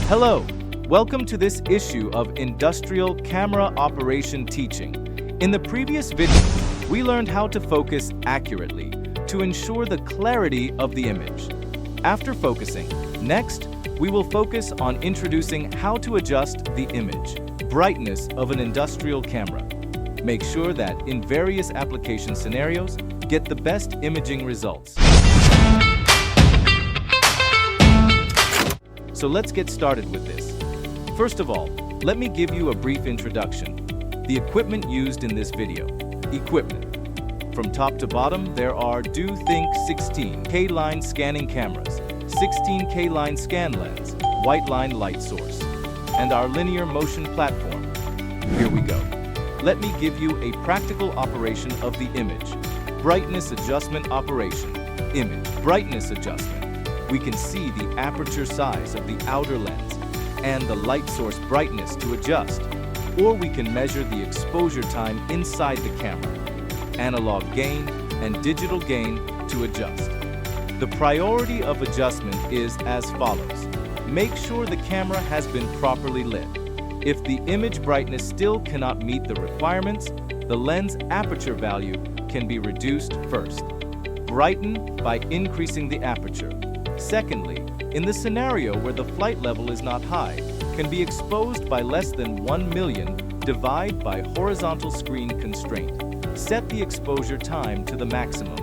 Hello, welcome to this issue of Industrial Camera Operation Teaching. In the previous video, we learned how to focus accurately to ensure the clarity of the image. After focusing, next, we will focus on introducing how to adjust the image, brightness of an industrial camera. Make sure that in various application scenarios, get the best imaging results. So let's get started with this. First of all, let me give you a brief introduction. The equipment used in this video. Equipment. From top to bottom, there are Do3think 16K line scanning cameras, 16K line scan lens, white line light source, and our linear motion platform. Here we go. Let me give you a practical operation of the image. Brightness adjustment operation. Image brightness adjustment. We can see the aperture size of the outer lens and the light source brightness to adjust, or we can measure the exposure time inside the camera, analog gain and digital gain to adjust. The priority of adjustment is as follows. Make sure the camera has been properly lit. If the image brightness still cannot meet the requirements, the lens aperture value can be reduced first. Brighten by increasing the aperture. Secondly, in the scenario where the flight level is not high, can be exposed by less than 1 million, divide by horizontal screen constraint. Set the exposure time to the maximum.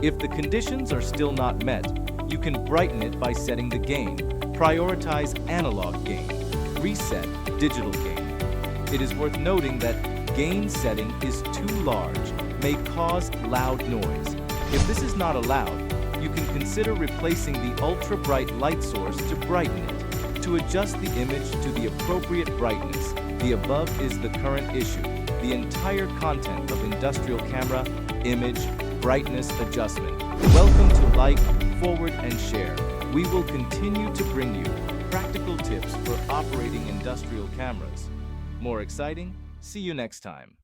If the conditions are still not met, you can brighten it by setting the gain. Prioritize analog gain. Reset digital gain. It is worth noting that gain setting is too large, may cause loud noise. If this is not allowed, you can consider replacing the ultra-bright light source to brighten it. To adjust the image to the appropriate brightness, the above is the current issue. The entire content of industrial camera, image, brightness adjustment. Welcome to like, forward, and share. We will continue to bring you practical tips for operating industrial cameras. More exciting? See you next time.